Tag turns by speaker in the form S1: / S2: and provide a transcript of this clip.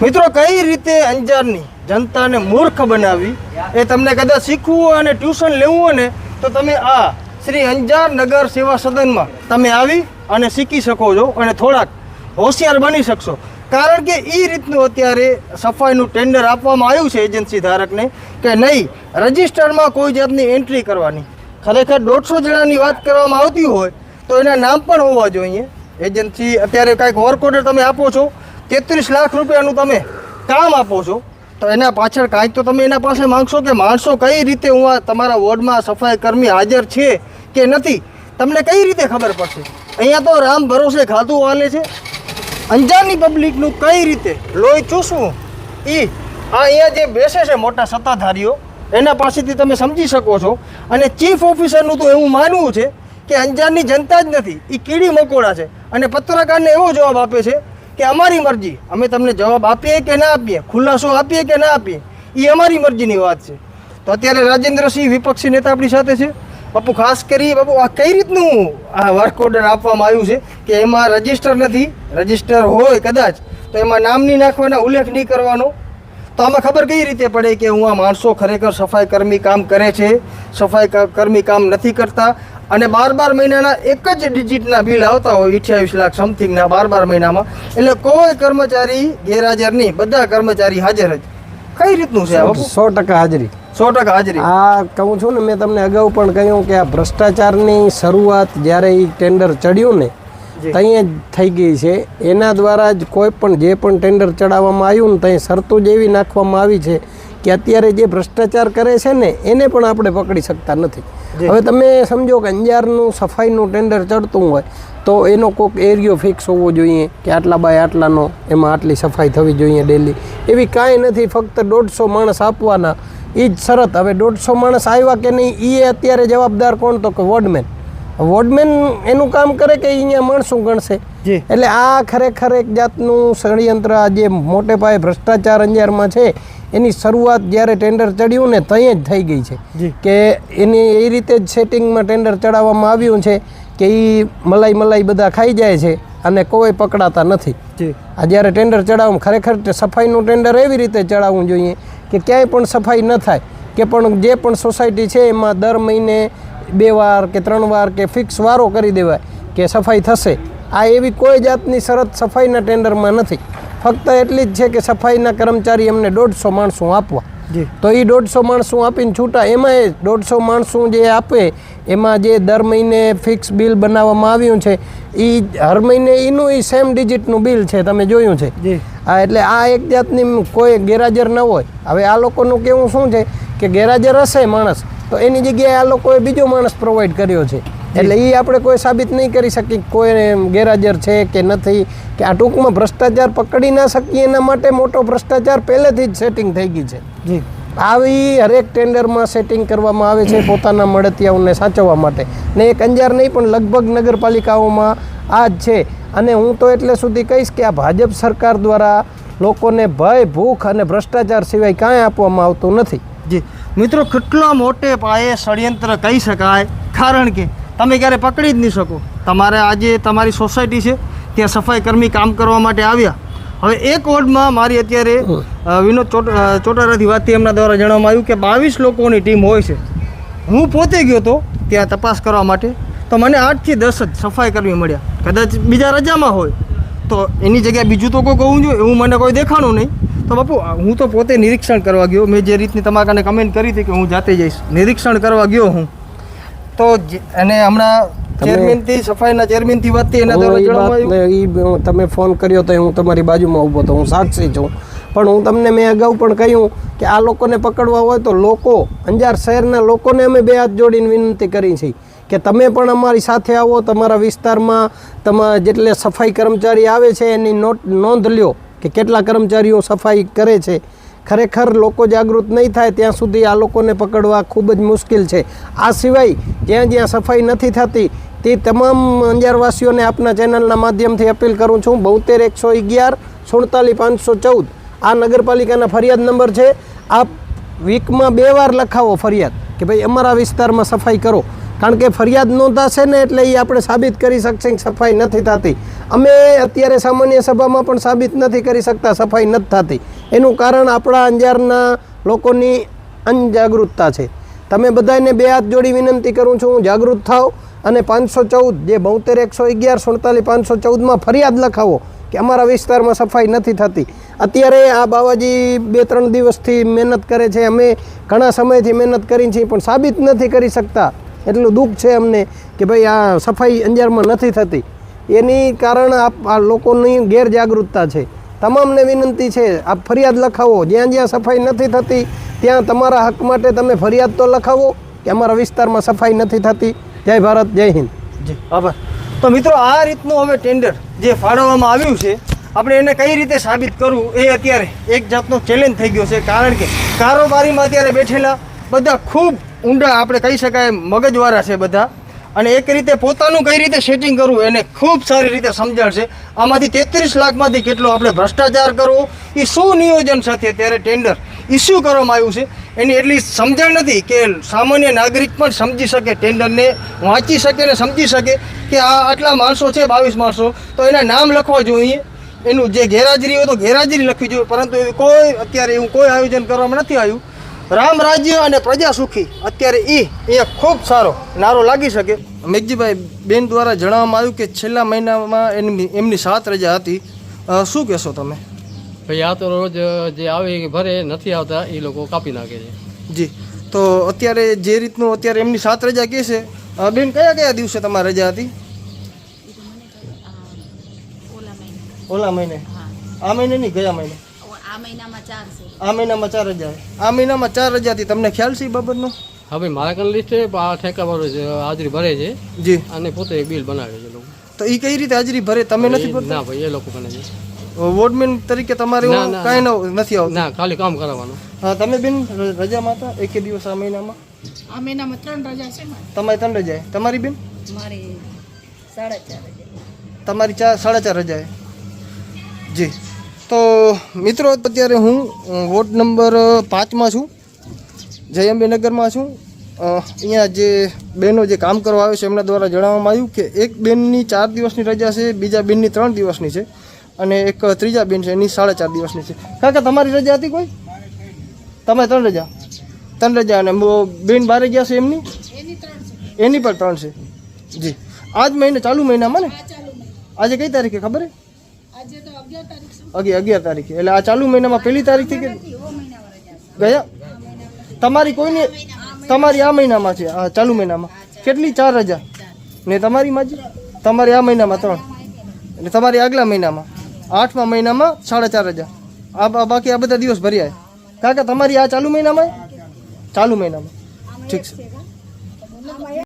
S1: મિત્રો, કઈ રીતે અંજારની જનતાને મૂર્ખ બનાવી એ તમને કદાચ શીખવું હોય અને ટ્યુશન લેવું હોય ને તો તમે આ શ્રી અંજાર નગર સેવા સદનમાં તમે આવી અને શીખી શકો છો અને થોડાક હોશિયાર બની શકશો. કારણ કે એ રીતનું અત્યારે સફાઈનું ટેન્ડર આપવામાં આવ્યું છે એજન્સી ધારકને કે નહીં રજિસ્ટરમાં કોઈ જાતની એન્ટ્રી કરવાની. ખરેખર 150 જણાની વાત કરવામાં આવતી હોય તો એના નામ પણ હોવા જોઈએ. એજન્સી અત્યારે કાંઈક વર્ક ઓર્ડર તમે આપો છો, 33 લાખ રૂપિયાનું તમે કામ આપો છો, તો એના પાછળ કાંઈક તો તમે એના પાસે માંગશો કે માણસો કઈ રીતે હું આ તમારા વોર્ડમાં સફાઈ કર્મી હાજર છે કે નથી, તમને કઈ રીતે ખબર પડશે? અહીંયા તો રામ ભરોસે ખાતું હાલે છે. અંજારની પબ્લિકનું કઈ રીતે લોહી ચૂસવું એ અહીંયા જે બેસે છે મોટા સત્તાધારીઓ એના પાસેથી તમે સમજી શકો છો. અને ચીફ ઓફિસરનું તો એવું માનવું છે કે અંજારની જનતા જ નથી, એ કીડી મકોડા છે. અને પત્રકારને એવો જવાબ આપે છે કે અમારી મરજી, અમે તમને જવાબ આપીએ કે ના આપીએ, ખુલાસો આપીએ કે ના આપીએ, એ અમારી મરજીની વાત છે. તો અત્યારે રાજેન્દ્રસિંહ વિપક્ષી નેતા આપણી સાથે છે. બાપુ, ખાસ કરી બાપુ, આ કઈ રીતનું આ વર્ક ઓર્ડર આપવામાં આવ્યું છે કે એમાં રજિસ્ટર નથી, રજિસ્ટર હોય કદાચ તો એમાં નામ નહીં નાખવાના, ઉલ્લેખ નહીં કરવાનો, તો આમાં ખબર કઈ રીતે પડે કે હું આ માણસો ખરેખર સફાઈ કર્મી કામ કરે છે, સફાઈ કર્મી કામ નથી કરતા? અને 12 મહિનાના એક જ ડિજિટના બિલ આવતા હોય 28 લાખ સમથિંગના 12 મહિનામાં, એટલે કોઈ કર્મચારી ગેરહાજર નહીં, બધા કર્મચારી હાજર જ. કઈ રીતનું છે?
S2: 100% હાજરી,
S1: 100% હાજરી.
S2: આ કહું છું ને, મેં તમને અગાઉ પણ કહ્યું કે આ ભ્રષ્ટાચારની શરૂઆત જ્યારે એ ટેન્ડર ચડ્યું ને ત્યાં જ થઈ ગઈ છે. એના દ્વારા જ કોઈ પણ જે પણ ટેન્ડર ચડાવવામાં આવ્યું ને ત્યાં શરતો જ એવી નાખવામાં આવી છે કે અત્યારે જે ભ્રષ્ટાચાર કરે છે ને એને પણ આપણે પકડી શકતા નથી. હવે તમે સમજો કે અંજારનું સફાઈનું ટેન્ડર ચડતું હોય તો એનો કોઈક એરિયો ફિક્સ હોવો જોઈએ કે આટલા બાય આટલાનો, એમાં આટલી સફાઈ થવી જોઈએ ડેલી. એવી કાંઈ નથી, ફક્ત 150 માણસ આપવાના, એ જ શરત. હવે 150 માણસ આવ્યા કે નહીં એ અત્યારે જવાબદાર કોણ? તો કે વોર્ડમેન. વોર્ડમેન એનું કામ કરે કે અહીંયા માણસો ગણશે. એટલે આ ખરેખર એક જાતનું ષડયંત્ર, જે મોટે પાયે ભ્રષ્ટાચાર અંજારમાં છે એની શરૂઆત જ્યારે ટેન્ડર ચડ્યું ને ત્યાં જ થઈ ગઈ છે કે એની એ રીતે જ સેટિંગમાં ટેન્ડર ચડાવવામાં આવ્યું છે કે એ મલાઈ બધા ખાઈ જાય છે અને કોઈ પકડાતા નથી. આ જ્યારે ટેન્ડર ચડાવવામાં ખરેખર સફાઈનું ટેન્ડર એવી રીતે ચડાવવું જોઈએ કે ક્યાંય પણ સફાઈ ન થાય, કે પણ જે પણ સોસાયટી છે એમાં દર મહિને 2 વાર કે 3 વાર કે ફિક્સ વારો કરી દેવાય કે સફાઈ થશે. આ એવી કોઈ જાતની શરત સફાઈના ટેન્ડરમાં નથી. ફક્ત એટલી જ છે કે સફાઈના કર્મચારી એમને 150 માણસો આપવા, તો એ 150 માણસો આપીને છૂટા. એમાં એ 150 માણસો જે આપે એમાં જે દર મહિને ફિક્સ બિલ બનાવવામાં આવ્યું છે એ હર મહિને એનું એ સેમ ડિજિટનું બિલ છે, તમે જોયું છે. હા, એટલે આ એક જાતની કોઈ ગેરહાજર ન હોય. હવે આ લોકોનું કેવું શું છે કે ગેરહાજર હશે માણસ તો એની જગ્યાએ આ લોકોએ બીજો માણસ પ્રોવાઈડ કર્યો છે, એટલે એ આપણે કોઈ સાબિત નહીં કરી શકીએ કોઈ ગેરહાજર છે કે નથી. કે આ ટૂંકમાં ભ્રષ્ટાચાર પકડી ના શકીએ એના માટે મોટો ભ્રષ્ટાચાર પહેલેથી જ સેટિંગ થઈ ગઈ છે. આવી હરેક ટેન્ડરમાં સેટિંગ કરવામાં આવે છે પોતાના મળતિયાઓને સાચવવા માટે. ને એક અંજાર નહીં પણ લગભગ નગરપાલિકાઓમાં આ જ છે. અને હું તો એટલે સુધી કહીશ કે આ ભાજપ સરકાર દ્વારા લોકોને ભય, ભૂખ અને ભ્રષ્ટાચાર સિવાય કાંઈ આપવામાં આવતું નથી.
S1: જી મિત્રો, કેટલા મોટે પાયે ષડયંત્ર કહી શકાય, કારણ કે તમે ક્યારે પકડી જ નહીં શકો. તમારે આજે તમારી સોસાયટી છે ત્યાં સફાઈ કર્મી કામ કરવા માટે આવ્યા. હવે એક વોર્ડમાં મારી અત્યારે વિનોદ ચોટારાથી વાતથી એમના દ્વારા જણાવવામાં આવ્યું કે 22 લોકોની ટીમ હોય છે. હું પોતે ગયો હતો ત્યાં તપાસ કરવા માટે, તો મને 8 થી 10 જ સફાઈ કર્મી મળ્યા. કદાચ બીજા રજામાં હોય તો એની જગ્યાએ બીજું તો કોઈ હોવું જોઈએ, એવું મને કોઈ દેખાણું નહીં. તો બાપુ, હું તો પોતે નિરીક્ષણ કરવા ગયો. મેં જે રીતની તમારા કાને કમેન્ટ કરી હતી કે હું જાતે જઈશ, નિરીક્ષણ કરવા ગયો હું તો. અને હમણાં ચેરમેનથી, સફાઈના ચેરમેનથી વાત થઈ, એના દ્વારા જણાવવામાં
S2: તમે ફોન કર્યો તો હું તમારી બાજુમાં ઊભો હતો, હું સાક્ષી છું. પણ હું તમને મેં અગાઉ પણ કહ્યું કે આ લોકોને પકડવા હોય તો લોકો, અંજાર શહેરના લોકોને અમે 2 હાથ જોડીને વિનંતી કરી છે કે તમે પણ અમારી સાથે આવો. તમારા વિસ્તારમાં તમારા જેટલે સફાઈ કર્મચારી આવે છે એની નોંધ લ્યો કે કેટલા કર્મચારીઓ સફાઈ કરે છે. ખરેખર લોકો જાગૃત નહીં થાય ત્યાં સુધી આ લોકોને પકડવા ખૂબ જ મુશ્કેલ છે. આ સિવાય જ્યાં જ્યાં સફાઈ નથી થતી તે તમામ અંજારવાસીઓને આપના ચેનલના માધ્યમથી અપીલ કરું છું. 72 111 47 514 આ નગરપાલિકાના ફરિયાદ નંબર છે. આપ વીકમાં 2 વાર લખાવો ફરિયાદ કે ભાઈ અમારા વિસ્તારમાં સફાઈ કરો. કારણ કે ફરિયાદ નોંધાશે ને એટલે એ આપણે સાબિત કરી શકશે કે સફાઈ નથી થતી. અમે અત્યારે સામાન્ય સભામાં પણ સાબિત નથી કરી શકતા સફાઈ નથી થતી. એનું કારણ આપણા અંજારના લોકોની અનજાગૃતતા છે. તમે બધાને બે હાથ જોડી વિનંતી કરું છું, જાગૃત થાઓ અને 514 જે 72 111 47 514માં ફરિયાદ લખાવો કે અમારા વિસ્તારમાં સફાઈ નથી થતી. અત્યારે આ બાવાજી 2-3 દિવસથી મહેનત કરે છે, અમે ઘણા સમયથી મહેનત કરી છીએ પણ સાબિત નથી કરી શકતા. એટલું દુઃખ છે અમને કે ભાઈ આ સફાઈ અંજારમાં નથી થતી. એની કારણ આ લોકોની ગેરજાગૃતતા છે. તમામને વિનંતી છે, આપ ફરિયાદ લખાવો. જ્યાં જ્યાં સફાઈ નથી થતી ત્યાં તમારા હક માટે તમે ફરિયાદ તો લખાવો કે અમારા વિસ્તારમાં સફાઈ નથી થતી. જય ભારત, જય હિન્દ.
S1: જી આભાર. તો મિત્રો આ રીતનું હવે ટેન્ડર જે ફાળવવામાં આવ્યું છે આપણે એને કઈ રીતે સાબિત કરવું એ અત્યારે એક જાતનો ચેલેન્જ થઈ ગયો છે. કારણ કે કારોબારીમાં અત્યારે બેઠેલા બધા ખૂબ ઊંડા આપણે કહી શકાય મગજવાળા છે બધા, અને એક રીતે પોતાનું કઈ રીતે સેટિંગ કરવું એને ખૂબ સારી રીતે સમજાડશે. આમાંથી 33 લાખમાંથી કેટલો આપણે ભ્રષ્ટાચાર કરવો, એ શું નિયોજન સાથે અત્યારે ટેન્ડર ઇસ્યુ કરવામાં આવ્યું છે એની એટલી સમજણ નથી કે સામાન્ય નાગરિક પણ સમજી શકે, ટેન્ડરને વાંચી શકે ને સમજી શકે કે આ આટલા માણસો છે, 22 માણસો, તો એના નામ લખવા જોઈએ. એનું જે ગેરહાજરી હોય તો ગેરહાજરી લખવી જોઈએ, પરંતુ એવું કોઈ અત્યારે એવું કોઈ આયોજન કરવામાં નથી આવ્યું. રામ રાજ્ય અને પ્રજા સુખી અત્યારે એ ખૂબ સારો નારો લાગી શકે. મેઘજીભાઈ બેન દ્વારા જણાવવામાં આવ્યું કે છેલ્લા મહિનામાં એમની 7 રજા હતી. શું કહેશો તમે?
S3: ભાઈ આ તો રોજ જે આવે એ ભરે, નથી આવતા એ લોકો કાપી નાખે છે.
S1: જી, તો અત્યારે જે રીતનું અત્યારે એમની 7 રજા કહે છે, બેન કયા કયા દિવસે તમારી રજા હતી? ઓલા મહિને? આ મહિને નહીં, ગયા મહિને? આ મહિનામાં 4 રજા. આ મહિનામાં 4 રજા હતી. તમને ખ્યાલ છે એ બાબતનો?
S3: હા ભાઈ, મારા કન લિસ્ટ છે, આ ઠેકાવાળો છે, હાજરી ભરે છે.
S1: જી.
S3: અને પોતે બિલ બનાવે છે લોકો.
S1: તો એ કઈ રીતે હાજરી ભરે? તમે નથી ભરતા?
S3: ના ભાઈ, એ લોકો કને છે.
S1: વોર્ડમેન તરીકે તમારે કાંઈ નથી આવતું?
S3: ના, ખાલી કામ કરાવવાનું.
S1: હા, તમે બેન રજામાં હતા એક દિવસ આ મહિનામાં?
S4: આ મહિનામાં 3 રજા છે.
S1: તમારી 3 રજા. તમારી બેન?
S4: મારી 4.5 રજા.
S1: તમારી 4.5 રજા. જી. તો મિત્રો અત્યારે હું વોર્ડ નંબર 5માં છું, જયંબેનગરમાં છું. અહીંયા જે બહેનો જે કામ કરવા આવે છે એમના દ્વારા જણાવવામાં આવ્યું કે એક બેનની 4 દિવસની રજા છે, બીજા બેનની 3 દિવસની છે, અને એક ત્રીજા બેન છે એની 4.5 દિવસની છે. કાકા તમારી રજા હતી કોઈ? તમે 3 રજા? 3 રજા. અને બેન 12 ગયા છે એમની? એની પણ 3 છે. જી. આજ મહિને ચાલુ મહિનામાં ને? આજે કઈ તારીખે ખબર છે?
S4: આજે તો 11 તારીખ છે.
S1: 11 તારીખે. એટલે આ ચાલુ મહિનામાં 1 તારીખથી કે ગયા? તમારી કોઈની? તમારી આ મહિનામાં છે, આ ચાલુ મહિનામાં કેટલી? 4 રજા. ને તમારી માજી? તમારી આ મહિનામાં 3. એટલે તમારી આગલા મહિનામાં 8મા મહિનામાં 4.5 રજા. આ બાકી આ બધા દિવસ ભર્યા. કાકા તમારી આ ચાલુ મહિનામાં? ચાલુ મહિનામાં. ઠીક છે.